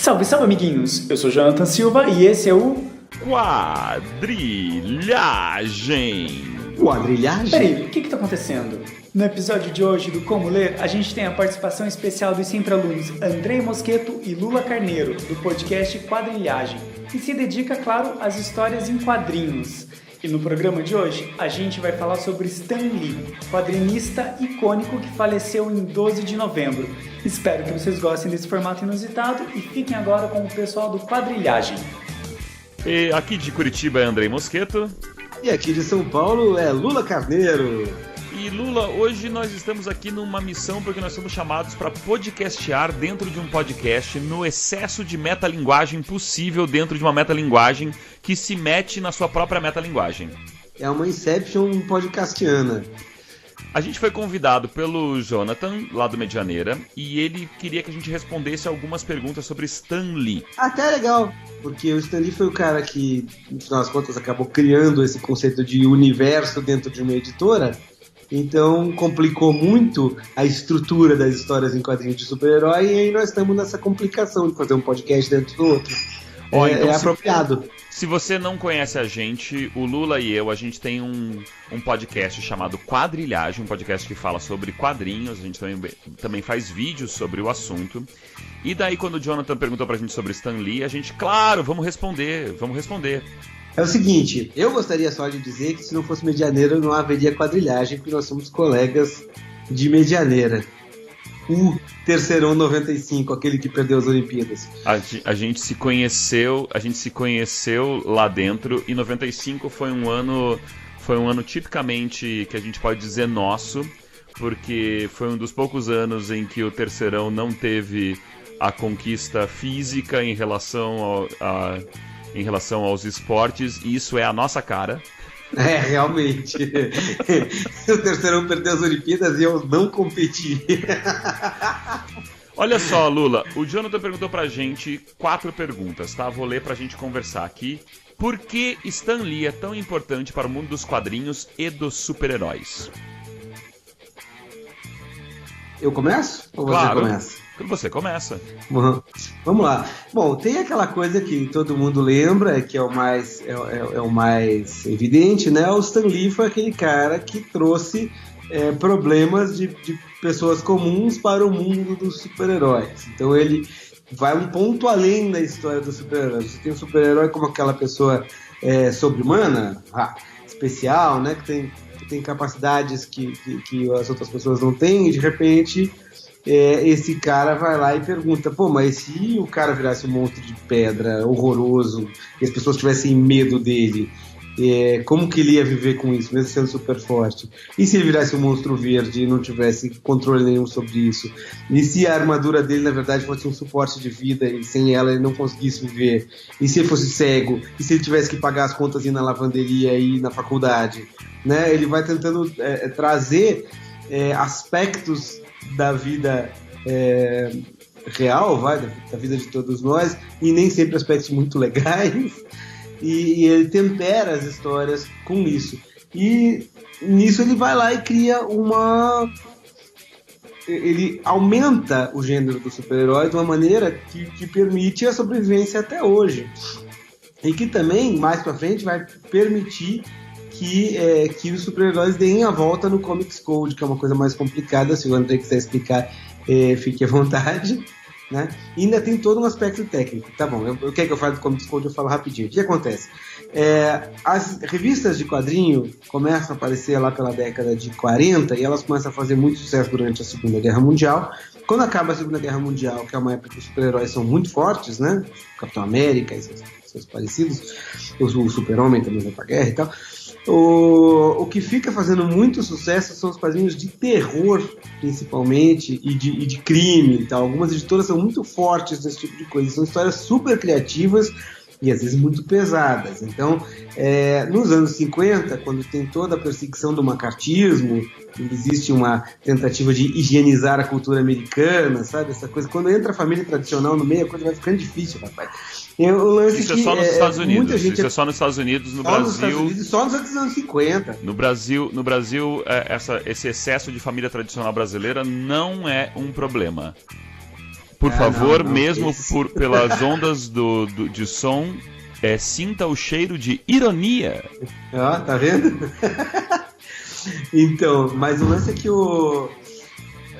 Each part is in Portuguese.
Salve, salve, amiguinhos! Eu sou Jonathan Silva e esse é o... Quadrilhagem! Quadrilhagem? Peraí, o que tá acontecendo? No episódio de hoje do Como Ler, a gente tem a participação especial dos sempre alunos Andrei Mosqueto e Lula Carneiro, do podcast Quadrilhagem, que se dedica, claro, às histórias em quadrinhos. E no programa de hoje, a gente vai falar sobre Stan Lee, quadrinista icônico que faleceu em 12 de novembro. Espero que vocês gostem desse formato inusitado e fiquem agora com o pessoal do Quadrilhagem. E aqui de Curitiba é Andrei Mosqueto. E aqui de São Paulo é Lula Carneiro. E Lula, hoje nós estamos aqui numa missão porque nós somos chamados para podcastear dentro de um podcast no excesso de metalinguagem possível dentro de uma metalinguagem que se mete na sua própria metalinguagem. É uma Inception podcastiana. A gente foi convidado pelo Jonathan, lá do Medianeira, e ele queria que a gente respondesse algumas perguntas sobre Stan Lee. Até legal, porque o Stan Lee foi o cara que, no final das contas, acabou criando esse conceito de universo dentro de uma editora. Então complicou muito a estrutura das histórias em quadrinhos de super-herói, e aí nós estamos nessa complicação de fazer um podcast dentro do outro. Então, é apropriado. Se você não conhece a gente, o Lula e eu, a gente tem um podcast chamado Quadrilhagem, um podcast que fala sobre quadrinhos, a gente também faz vídeos sobre o assunto. E daí quando o Jonathan perguntou pra gente sobre Stan Lee, a gente, claro, vamos responder. É o seguinte, eu gostaria só de dizer que se não fosse Medianeira não haveria Quadrilhagem, porque nós somos colegas de Medianeira. O Terceirão 95, aquele que perdeu as Olimpíadas. A gente se conheceu lá dentro, e 95 foi um ano tipicamente que a gente pode dizer nosso, porque foi um dos poucos anos em que o Terceirão não teve a conquista física em relação aos esportes, e isso é a nossa cara. É, realmente. O Terceirão perdeu as Olimpíadas e eu não competi. Olha só, Lula, o Jonathan perguntou pra gente 4 perguntas, tá? Vou ler pra gente conversar aqui. Por que Stan Lee é tão importante para o mundo dos quadrinhos e dos super-heróis? Eu começo? Ou claro. Você começa? Você começa. Vamos lá. Bom, tem aquela coisa que todo mundo lembra, que é o mais evidente, né? O Stan Lee foi aquele cara que trouxe problemas de pessoas comuns para o mundo dos super-heróis. Então ele vai um ponto além da história dos super-heróis. Você tem um super-herói como aquela pessoa sobre-humana, especial, né? Que tem capacidades que as outras pessoas não têm, e de repente esse cara vai lá e pergunta, pô, mas se o cara virasse um monstro de pedra horroroso e as pessoas tivessem medo dele, como que ele ia viver com isso, mesmo sendo super forte? E se ele virasse um monstro verde e não tivesse controle nenhum sobre isso? E se a armadura dele, na verdade, fosse um suporte de vida e sem ela ele não conseguisse viver? E se ele fosse cego? E se ele tivesse que pagar as contas e ir na lavanderia e ir na faculdade? Né? Ele vai tentando trazer aspectos da vida real, da vida de todos nós, e nem sempre aspectos muito legais, e ele tempera as histórias com isso. E nisso ele vai lá e cria ele aumenta o gênero do super-herói de uma maneira que permite a sobrevivência até hoje. E que também, mais pra frente, vai permitir que os super-heróis deem a volta no Comics Code, que é uma coisa mais complicada. Se o André quiser explicar, fique à vontade, né? E ainda tem todo um aspecto técnico. Tá bom, eu quero que eu fale do Comics Code, eu falo rapidinho. O que acontece? As revistas de quadrinho começam a aparecer lá pela década de 40 e elas começam a fazer muito sucesso durante a Segunda Guerra Mundial. Quando acaba a Segunda Guerra Mundial, que é uma época que os super-heróis são muito fortes, né? Capitão América e seus parecidos, o Super-Homem também vai pra guerra e tal. O que fica fazendo muito sucesso são os quadrinhos de terror, principalmente, e de crime e tal. Algumas editoras são muito fortes nesse tipo de coisa. São histórias super criativas e às vezes muito pesadas. Então, nos anos 50, quando tem toda a perseguição do macartismo, existe uma tentativa de higienizar a cultura americana, sabe? Essa coisa. Quando entra a família tradicional no meio, a coisa vai ficando difícil, rapaz. Isso é só nos Estados Unidos. Isso é só nos Estados Unidos. No Brasil, nos Estados Unidos, só nos anos 50. No Brasil, esse excesso de família tradicional brasileira não é um problema. Por favor, mesmo pelas ondas de som, sinta o cheiro de ironia. Ó, tá vendo? Então, mas o lance é que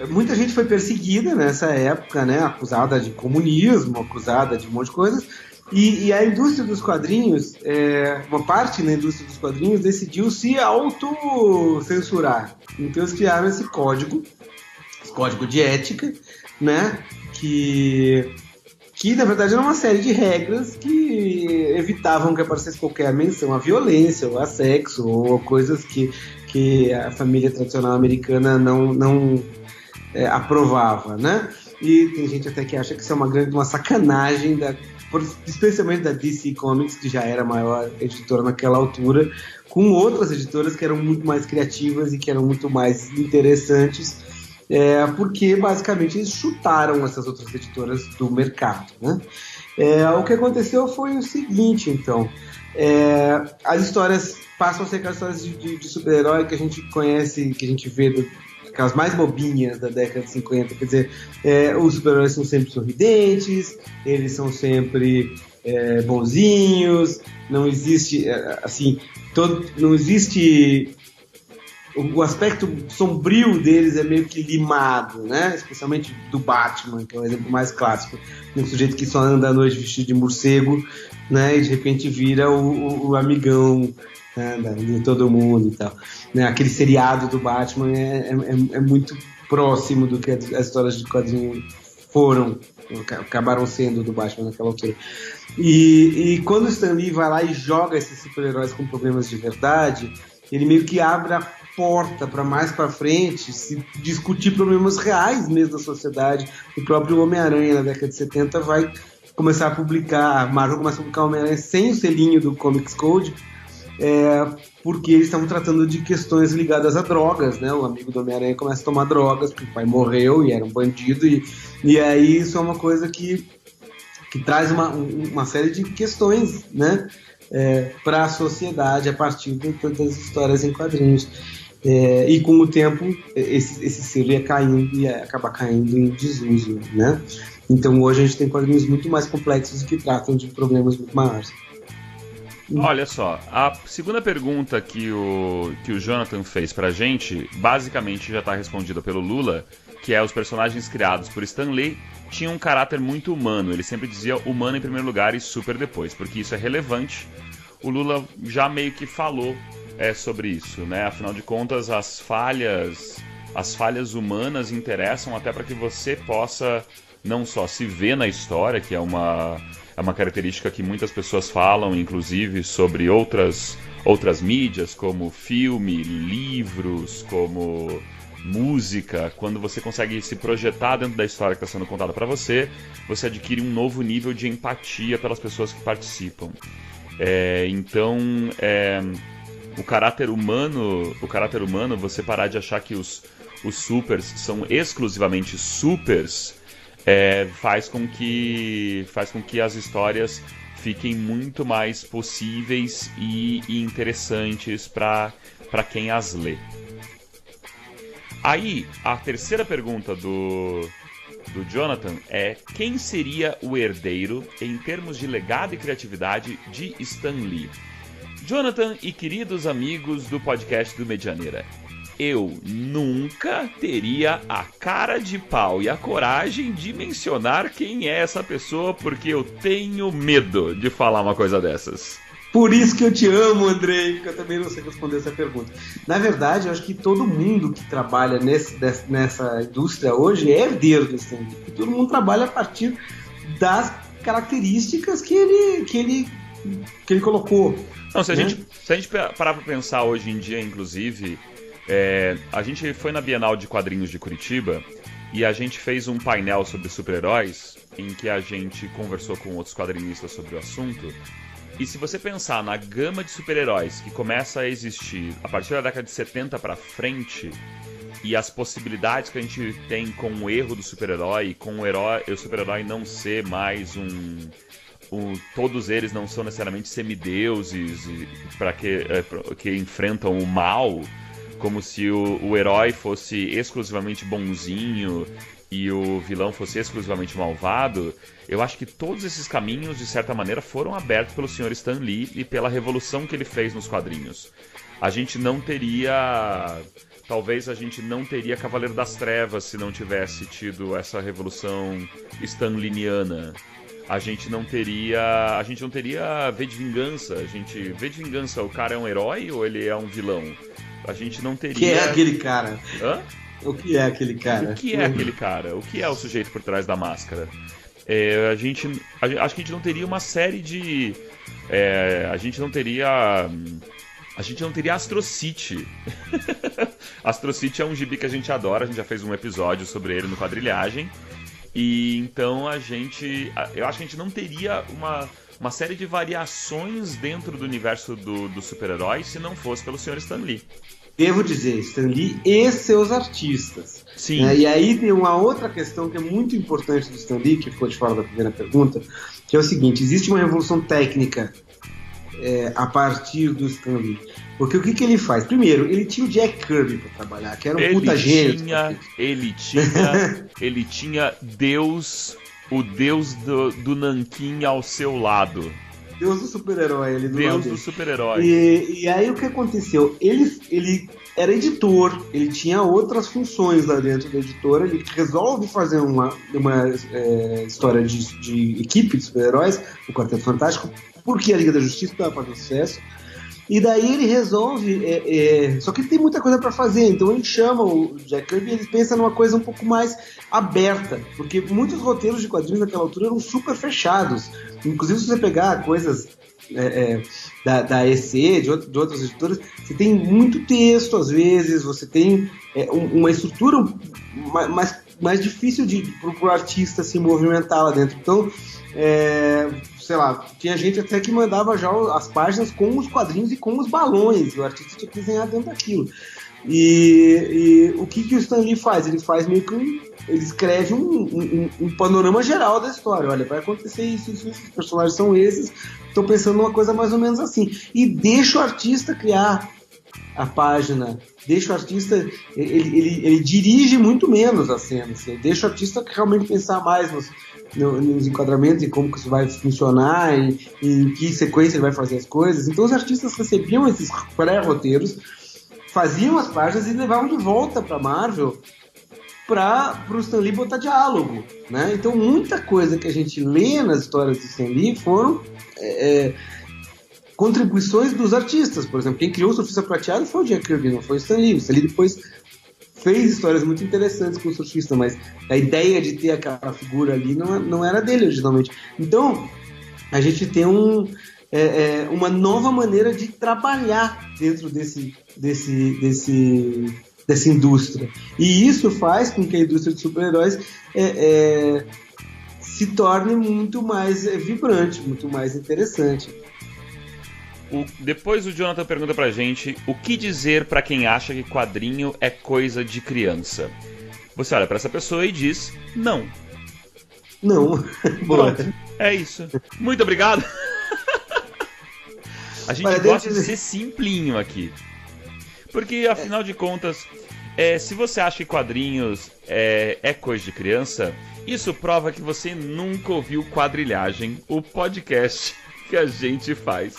muita gente foi perseguida nessa época, né? Acusada de comunismo, acusada de um monte de coisas. E a indústria dos quadrinhos, uma parte da indústria dos quadrinhos decidiu se autocensurar. Então eles criaram esse código de ética, né? Que na verdade era uma série de regras que evitavam que aparecesse qualquer menção à violência, ou a sexo, ou coisas que a família tradicional americana não aprovava, né? E tem gente até que acha que isso é uma sacanagem, especialmente da DC Comics, que já era a maior editora naquela altura, com outras editoras que eram muito mais criativas e que eram muito mais interessantes, porque basicamente eles chutaram essas outras editoras do mercado, né? O que aconteceu foi o seguinte, então, as histórias passam a ser aquelas histórias de super-herói que a gente conhece, que a gente vê aquelas mais bobinhas da década de 50, quer dizer, os super-heróis são sempre sorridentes, eles são sempre bonzinhos, não existe, não existe... O aspecto sombrio deles é meio que limado, né? Especialmente do Batman, que é o exemplo mais clássico. Um sujeito que só anda à noite vestido de morcego, né? E de repente vira o amigão, né? De todo mundo e tal. Né? Aquele seriado do Batman é muito próximo do que as histórias de quadrinho acabaram sendo do Batman naquela altura. E quando o Stan Lee vai lá e joga esses super-heróis com problemas de verdade, ele meio que abre a porta para mais para frente se discutir problemas reais mesmo da sociedade. O próprio Homem-Aranha na década de 70 vai começar a publicar, a Marvel começa a publicar o Homem-Aranha sem o selinho do Comics Code, porque eles estavam tratando de questões ligadas a drogas, né? O amigo do Homem-Aranha começa a tomar drogas porque o pai morreu e era um bandido, e aí isso é uma coisa que traz uma série de questões, né? Para a sociedade a partir das histórias em quadrinhos. E com o tempo esse selo ia caindo e ia acabar caindo em desuso, né? Então hoje a gente tem quadrinhos muito mais complexos que tratam de problemas muito maiores. Olha só, a segunda pergunta que o Jonathan fez pra gente basicamente já está respondida pelo Lula, que os personagens criados por Stan Lee tinham um caráter muito humano. Ele sempre dizia humano em primeiro lugar e super depois, porque isso é relevante. O Lula já meio que falou sobre isso, né? Afinal de contas, as falhas humanas interessam até para que você possa não só se ver na história, que é uma característica que muitas pessoas falam, inclusive sobre outras mídias, como filme, livros, como música. Quando você consegue se projetar dentro da história que está sendo contada para você, você adquire um novo nível de empatia pelas pessoas que participam. Então, o caráter humano, você parar de achar que os supers são exclusivamente supers, faz com que as histórias fiquem muito mais possíveis e interessantes para quem as lê. Aí, a terceira pergunta do Jonathan quem seria o herdeiro em termos de legado e criatividade de Stan Lee? Jonathan e queridos amigos do podcast do Medianeira, eu nunca teria a cara de pau e a coragem de mencionar quem é essa pessoa, porque eu tenho medo de falar uma coisa dessas. Por isso que eu te amo, Andrei, porque eu também não sei responder essa pergunta. Na verdade, eu acho que todo mundo que trabalha nessa indústria hoje é herdeiro do Stan Lee. Todo mundo trabalha a partir das características que ele colocou. Não, se a gente parar para pensar hoje em dia, inclusive, a gente foi na Bienal de Quadrinhos de Curitiba e a gente fez um painel sobre super-heróis em que a gente conversou com outros quadrinistas sobre o assunto. E se você pensar na gama de super-heróis que começa a existir a partir da década de 70 para frente, e as possibilidades que a gente tem com o erro do super-herói, com o super-herói não ser mais todos eles não são necessariamente semideuses que enfrentam o mal, como se o herói fosse exclusivamente bonzinho e o vilão fosse exclusivamente malvado, eu acho que todos esses caminhos, de certa maneira, foram abertos pelo Sr. Stan Lee e pela revolução que ele fez nos quadrinhos. A gente não teria... Talvez a gente não teria Cavaleiro das Trevas se não tivesse tido essa revolução stanliniana. A gente não teria V de Vingança. V de Vingança, o cara é um herói ou ele é um vilão? A gente não teria... O que é aquele cara? Hã? O que é aquele cara? O que é aquele cara? O que é o sujeito por trás da máscara? Acho que a gente não teria uma série de... a gente não teria Astro City. Astro City é um gibi que a gente adora, a gente já fez um episódio sobre ele no Quadrilhagem. E então eu acho que a gente não teria uma série de variações dentro do universo do super-herói se não fosse pelo Sr. Stan Lee. Devo dizer, Stan Lee e seus artistas. Sim. E aí tem uma outra questão que é muito importante do Stan Lee, que ficou de fora da primeira pergunta, que é o seguinte: existe uma revolução técnica a partir do Stan Lee. Porque o que ele faz? Primeiro, ele tinha o Jack Kirby para trabalhar, que era um puta gênio. Ele tinha Deus, o Deus do Nanquim ao seu lado. Deus do super-herói. Deus do super-herói. E aí o que aconteceu? Ele era editor, ele tinha outras funções lá dentro da editora, ele resolve fazer uma história de equipe de super-heróis, o Quarteto Fantástico, porque a Liga da Justiça estava fazendo sucesso. E daí ele resolve, só que ele tem muita coisa para fazer, então ele chama o Jack Kirby e ele pensa numa coisa um pouco mais aberta, porque muitos roteiros de quadrinhos naquela altura eram super fechados. Inclusive, se você pegar coisas da EC, de outras editoras, você tem muito texto às vezes, você tem uma estrutura mais difícil para o artista se movimentar lá dentro. Então, sei lá, tinha gente até que mandava já as páginas com os quadrinhos e com os balões, o artista tinha que desenhar dentro daquilo. E o que o Stan Lee faz? Ele faz meio que ele escreve um panorama geral da história. Olha, vai acontecer isso, os personagens são esses, estou pensando numa coisa mais ou menos assim. E deixa o artista criar a página, deixa o artista, ele dirige muito menos a cena, assim, deixa o artista realmente pensar mais nos enquadramentos e como que isso vai funcionar e em que sequência ele vai fazer as coisas. Então os artistas recebiam esses pré-roteiros, faziam as páginas e levavam de volta para Marvel para o Stan Lee botar diálogo, né? Então muita coisa que a gente lê nas histórias do Stan Lee foram contribuições dos artistas. Por exemplo, quem criou o Surfista Prateado foi o Jack Kirby, não foi o Stan Lee. O Stan Lee depois fez histórias muito interessantes com o surfista, mas a ideia de ter aquela figura ali não era dele originalmente. Então, a gente tem uma nova maneira de trabalhar dentro dessa indústria. E isso faz com que a indústria de super-heróis se torne muito mais vibrante, muito mais interessante. Depois o Jonathan pergunta pra gente o que dizer pra quem acha que quadrinho é coisa de criança. Você olha pra essa pessoa e diz não. Não. Pronto, é isso. Muito obrigado. A gente gosta de ser simplinho aqui. Porque, afinal de contas, se você acha que quadrinhos é coisa de criança, isso prova que você nunca ouviu Quadrilhagem, o podcast que a gente faz.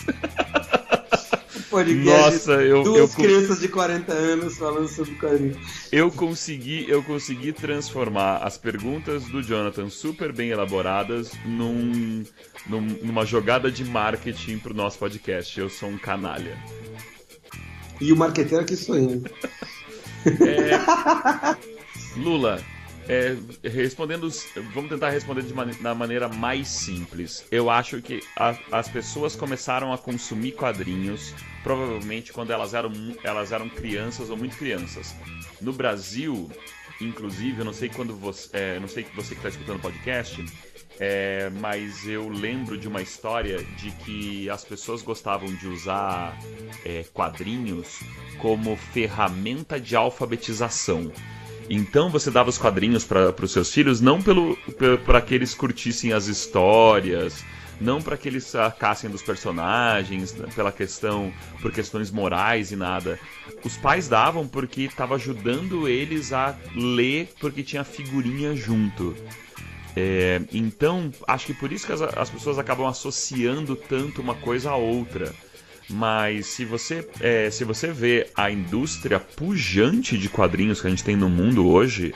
Podcast. Nossa, duas crianças de 40 anos falando sobre quadrinhos. Eu consegui transformar as perguntas do Jonathan super bem elaboradas numa jogada de marketing pro nosso podcast. Eu sou um canalha. E o marqueteiro aqui sou eu. Lula, vamos tentar responder da maneira mais simples. Eu acho que as pessoas começaram a consumir quadrinhos provavelmente quando elas eram crianças ou muito crianças. No Brasil, inclusive, eu não sei quando não sei você que está escutando o podcast, mas eu lembro de uma história de que as pessoas gostavam de usar quadrinhos como ferramenta de alfabetização. Então você dava os quadrinhos para os seus filhos não para que eles curtissem as histórias, não para que eles sacassem dos personagens, por questões morais e nada. Os pais davam porque estava ajudando eles a ler, porque tinha figurinha junto. Então, acho que por isso que as pessoas acabam associando tanto uma coisa a outra. Mas se você vê a indústria pujante de quadrinhos que a gente tem no mundo hoje,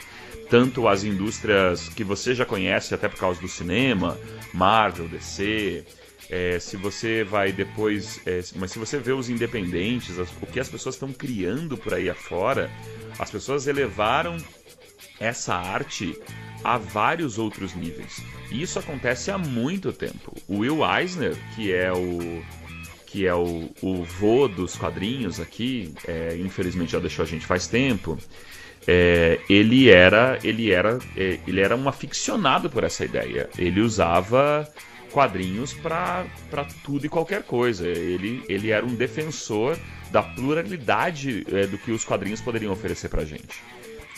tanto as indústrias que você já conhece até por causa do cinema, Marvel, DC, se você vai depois... mas se você vê os independentes, o que as pessoas estão criando por aí afora, as pessoas elevaram essa arte a vários outros níveis. E isso acontece há muito tempo. O Will Eisner, que é o vô dos quadrinhos aqui, infelizmente já deixou a gente faz tempo, ele era um aficionado por essa ideia. Ele usava quadrinhos para tudo e qualquer coisa. Ele era um defensor da pluralidade do que os quadrinhos poderiam oferecer pra gente.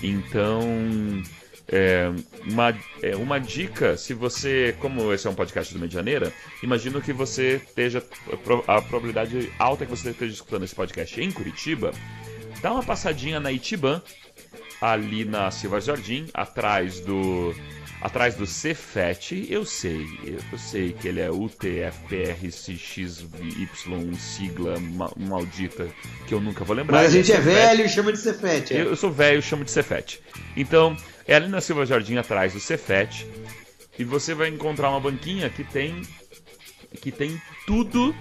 Então, uma dica, se você, como esse é um podcast do Medianeira, imagino que você esteja, a probabilidade alta que você esteja escutando esse podcast em Curitiba, dá uma passadinha na Itiban, ali na Silva Jardim, atrás do Cefet. Eu sei que ele é UTFPRCXY, sigla maldita que eu nunca vou lembrar. Mas a gente é velho e chama de Cefet. Eu sou velho e chamo de Cefet. Então, é ali na Silva Jardim, atrás do Cefet, e você vai encontrar uma banquinha que tem tudo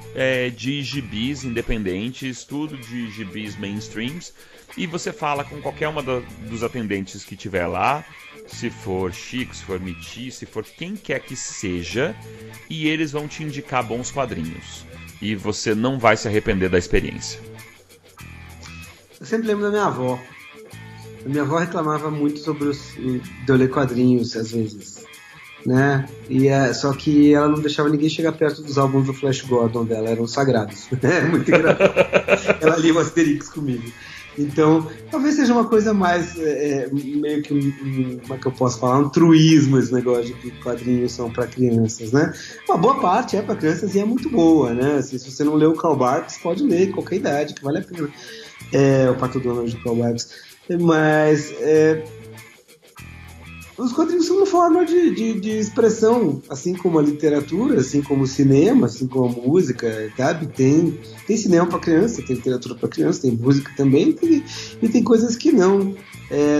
de gibis independentes, tudo de gibis mainstreams, e você fala com qualquer uma dos atendentes que tiver lá, se for Chico, se for Miti, se for quem quer que seja, e eles vão te indicar bons quadrinhos. E você não vai se arrepender da experiência. Eu sempre lembro da minha avó. A minha avó reclamava muito sobre de eu ler quadrinhos, às vezes, né? Só que ela não deixava ninguém chegar perto dos álbuns do Flash Gordon dela, eram sagrados. É muito engraçado. Ela lia o Asterix comigo. Então, talvez seja uma coisa mais, meio que, como é que eu posso falar, um truísmo esse negócio de que quadrinhos são para crianças, né? Uma boa parte é para crianças e é muito boa, né? Se você não leu o Karl Barks, pode ler de qualquer idade, que vale a pena. O Pato Donald do Karl Barks. Mas os quadrinhos são uma forma de expressão, assim como a literatura, assim como o cinema, assim como a música, sabe? Tem cinema para criança, tem literatura para criança, tem música também, e tem coisas que não.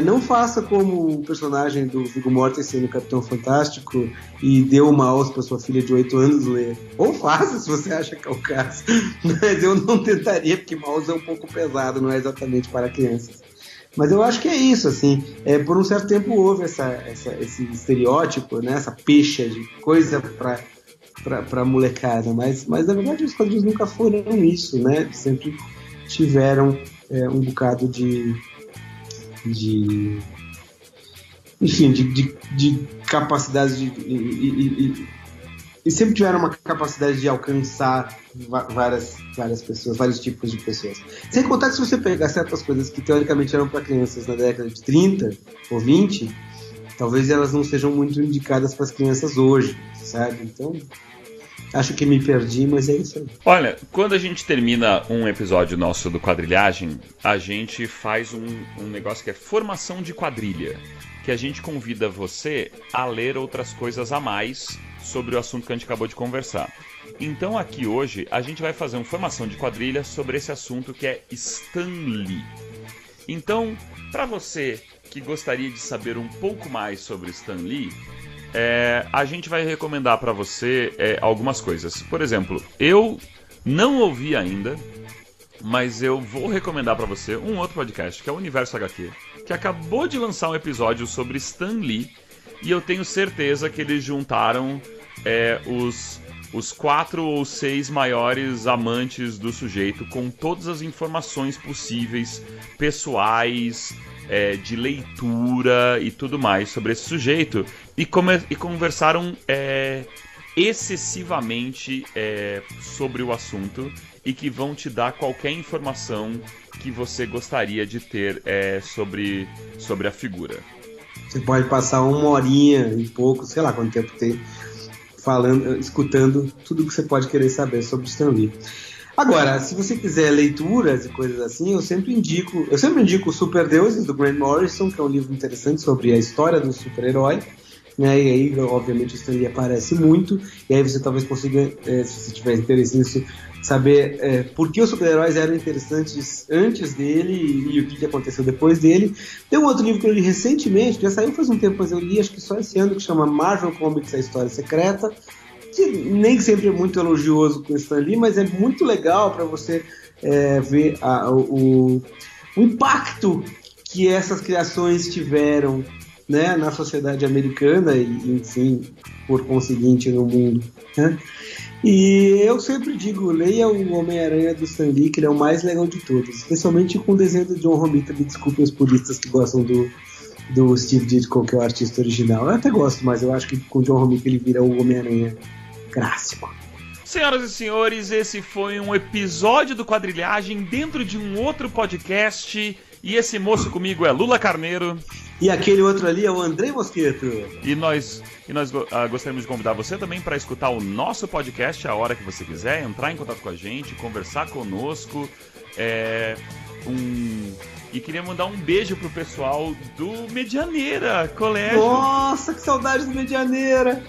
Não faça como o personagem do Viggo Mortensen no Capitão Fantástico e dê o mouse para sua filha de 8 anos ler. Ou faça, se você acha que é o caso. Mas eu não tentaria, porque mouse é um pouco pesado, não é exatamente para crianças. Mas eu acho que é isso, assim, por um certo tempo houve esse estereótipo, né, essa pecha de coisa pra molecada, mas na verdade os quadrinhos nunca foram isso, né, sempre tiveram um bocado de capacidade e sempre tiveram uma capacidade de alcançar várias pessoas, vários tipos de pessoas. Sem contar que se você pegar certas coisas que teoricamente eram para crianças na década de 30 ou 20, talvez elas não sejam muito indicadas para as crianças hoje, sabe? Então, acho que me perdi, mas é isso aí. Olha, quando a gente termina um episódio nosso do Quadrilhagem, a gente faz um negócio que é formação de quadrilha, que a gente convida você a ler outras coisas a mais sobre o assunto que a gente acabou de conversar. Então aqui hoje a gente vai fazer uma formação de quadrilha sobre esse assunto que é Stan Lee. Então, para você que gostaria de saber um pouco mais sobre Stan Lee, a gente vai recomendar para você algumas coisas. Por exemplo, eu não ouvi ainda, mas eu vou recomendar para você um outro podcast, que é o Universo HQ, que acabou de lançar um episódio sobre Stan Lee, e eu tenho certeza que eles juntaram os 4 ou 6 maiores amantes do sujeito com todas as informações possíveis, pessoais, de leitura e tudo mais sobre esse sujeito, e conversaram excessivamente sobre o assunto, e que vão te dar qualquer informação que você gostaria de ter sobre a figura. Você pode passar 1 horinha e pouco, sei lá quanto tempo tem, escutando tudo que você pode querer saber sobre o Stan Lee. Agora, se você quiser leituras e coisas assim, eu sempre indico o Superdeuses, do Grant Morrison, que é um livro interessante sobre a história do super-herói, né? E aí, obviamente, o Stan Lee aparece muito, e aí você talvez consiga, se você tiver interesse nisso, saber por que os super-heróis eram interessantes antes dele e o que aconteceu depois dele. Tem um outro livro que eu li recentemente, já saiu faz um tempo, mas eu li acho que só esse ano, que chama Marvel Comics, A História Secreta, que nem sempre é muito elogioso com o Stan Lee, mas é muito legal para você ver o impacto que essas criações tiveram, né, na sociedade americana e, enfim, por conseguinte, no mundo, né? E eu sempre digo, leia o Homem-Aranha do Stan Lee, que ele é o mais legal de todos, especialmente com o desenho do John Romita. Me desculpem os puristas que gostam do Steve Ditko, que é o artista original. Eu até gosto, mas eu acho que com o John Romita ele vira o Homem-Aranha clássico. Senhoras e senhores, esse foi um episódio do Quadrilhagem dentro de um outro podcast. E esse moço comigo é Lula Carneiro. E aquele outro ali é o Andrei Mosqueto. E nós gostaríamos de convidar você também para escutar o nosso podcast a hora que você quiser, entrar em contato com a gente, conversar conosco. E queria mandar um beijo pro pessoal do Medianeira Colégio. Nossa, que saudade do Medianeira.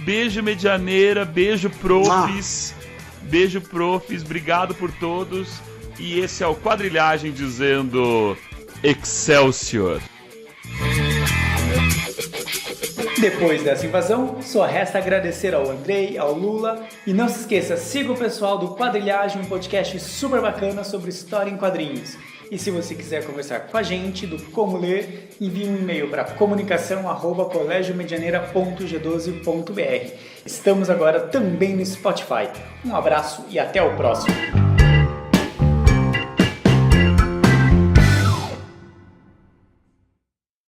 Beijo, Medianeira, beijo, profs. Beijo, profs, obrigado por todos. E esse é o Quadrilhagem dizendo Excelsior. Depois dessa invasão, só resta agradecer ao Andrei, ao Lula, e não se esqueça, siga o pessoal do Quadrilhagem, um podcast super bacana sobre história em quadrinhos. E se você quiser conversar com a gente do Como Ler, envie um e-mail para comunicação@colegiomedianeira.g12.br. Estamos agora também no Spotify. Um abraço e até o próximo!